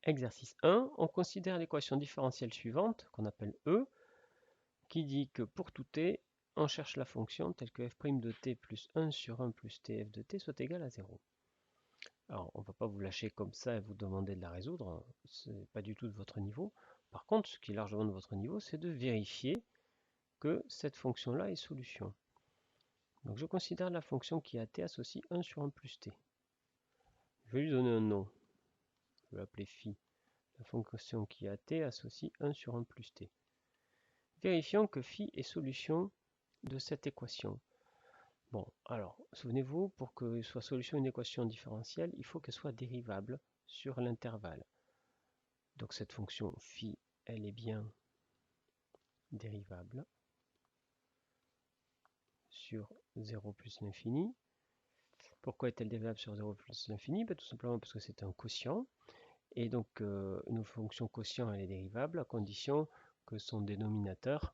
Exercice 1, on considère l'équation différentielle suivante, qu'on appelle E, qui dit que pour tout t, on cherche la fonction telle que f' de t plus 1 sur 1 plus tf de t soit égal à 0. Alors, on ne va pas vous lâcher comme ça et vous demander de la résoudre, ce n'est pas du tout de votre niveau. Par contre, ce qui est largement de votre niveau, c'est de vérifier que cette fonction-là est solution. Donc je considère la fonction qui a t associe 1 sur 1 plus t. Je vais lui donner un nom. Je vais l'appeler phi. La fonction qui a t associe 1 sur 1 plus t. Vérifions que phi est solution de cette équation. Bon, alors, souvenez-vous, pour que soit solution d'une équation différentielle, il faut qu'elle soit dérivable sur l'intervalle. Donc cette fonction phi, elle est bien dérivable sur 0 plus l'infini. Pourquoi est-elle dérivable sur 0 plus l'infini? Tout simplement parce que c'est un quotient. Et donc une fonction quotient, elle est dérivable à condition que son dénominateur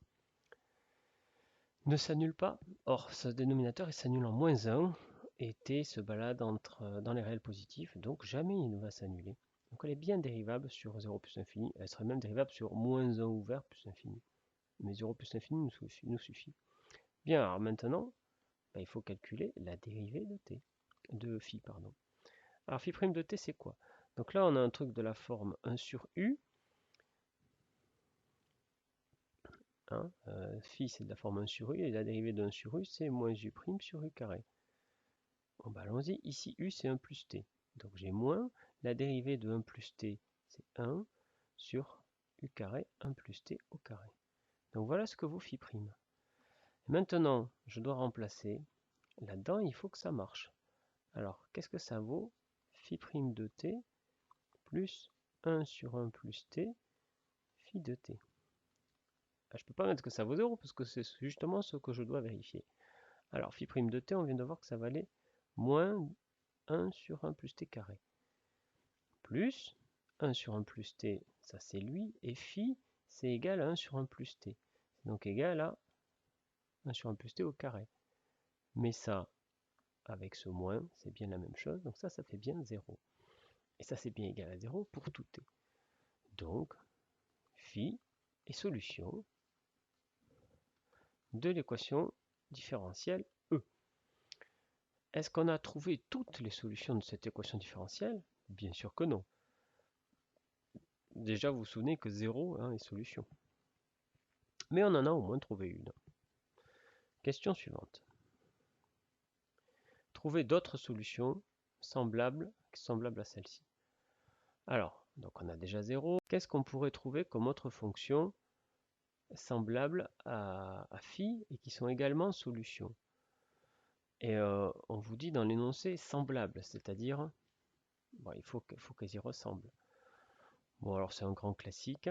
ne s'annule pas. Or, ce dénominateur il s'annule en moins 1 et t se balade dans les réels positifs, donc jamais il ne va s'annuler. Donc elle est bien dérivable sur 0 plus l'infini, elle serait même dérivable sur moins 1 ouvert plus l'infini. Mais 0 plus l'infini nous suffit. Bien, alors maintenant, il faut calculer la dérivée de t, de phi, pardon. Alors phi' de t c'est quoi? Donc là on a un truc de la forme 1 sur u. Hein, phi c'est de la forme 1 sur u et la dérivée de 1 sur u c'est moins u' sur u carré. Bon, allons-y, ici u c'est 1 plus t. Donc j'ai moins, la dérivée de 1 plus t c'est 1 sur u carré 1 plus t au carré. Donc voilà ce que vaut phi'. Maintenant je dois remplacer, là-dedans il faut que ça marche. Alors qu'est-ce que ça vaut? Phi' de t plus 1 sur 1 plus t phi de t. Je ne peux pas mettre que ça vaut 0 parce que c'est justement ce que je dois vérifier. Alors phi' de t, on vient de voir que ça valait moins 1 sur 1 plus t carré. Plus 1 sur 1 plus t, ça c'est lui, et phi c'est égal à 1 sur 1 plus t. C'est donc égal à 1 sur 1 plus t au carré. Mais ça, avec ce moins, c'est bien la même chose, donc ça fait bien 0. Et ça c'est bien égal à 0 pour tout t. Donc, phi est solution de l'équation différentielle E. Est-ce qu'on a trouvé toutes les solutions de cette équation différentielle? Bien sûr que non. Déjà, vous vous souvenez que 0 est solution. Mais on en a au moins trouvé une. Question suivante. Trouver d'autres solutions semblables à celle-ci. Alors, donc on a déjà 0. Qu'est-ce qu'on pourrait trouver comme autre fonction semblable à phi et qui sont également solutions? Et on vous dit dans l'énoncé semblable, c'est-à-dire il faut qu'elles y ressemblent. Bon, alors c'est un grand classique.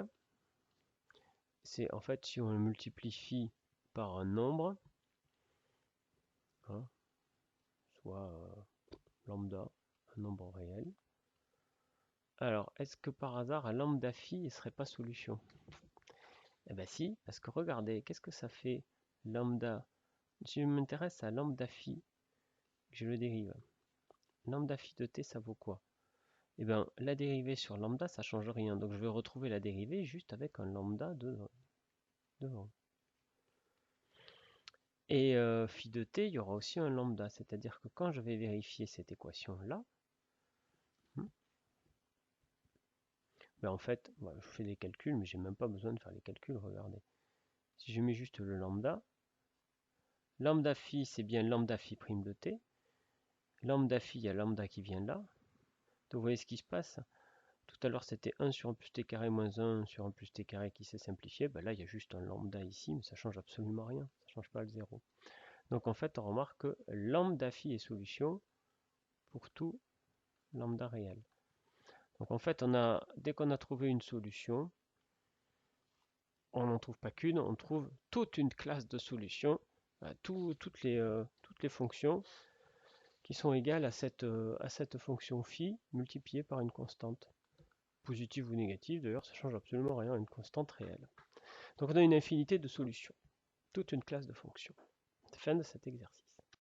C'est en fait si on multiplie phi par un nombre, hein, soit lambda, un nombre réel. Alors, est-ce que par hasard, un lambda phi ne serait pas solution? Eh bien si, parce que regardez, qu'est-ce que ça fait lambda? Si je m'intéresse à lambda phi, je le dérive. Lambda phi de t, ça vaut quoi? Eh bien, la dérivée sur lambda, ça ne change rien. Donc je vais retrouver la dérivée juste avec un lambda devant. Et phi de t, il y aura aussi un lambda. C'est-à-dire que quand je vais vérifier cette équation-là, en fait, je fais des calculs, mais j'ai même pas besoin de faire les calculs, regardez. Si je mets juste le lambda phi, c'est bien lambda phi' de t. Lambda phi, il y a lambda qui vient là. Donc vous voyez ce qui se passe. Tout à l'heure, c'était 1 sur 1 plus t carré moins 1 sur 1 plus t carré qui s'est simplifié. Là, il y a juste un lambda ici, mais ça change absolument rien. Ça ne change pas le 0. Donc en fait, on remarque que lambda phi est solution pour tout lambda réel. Donc en fait, dès qu'on a trouvé une solution, on n'en trouve pas qu'une, on trouve toute une classe de solutions, toutes les fonctions qui sont égales à cette fonction phi multipliée par une constante. Positive ou négative, d'ailleurs, ça ne change absolument rien, une constante réelle. Donc on a une infinité de solutions, toute une classe de fonctions. Fin de cet exercice.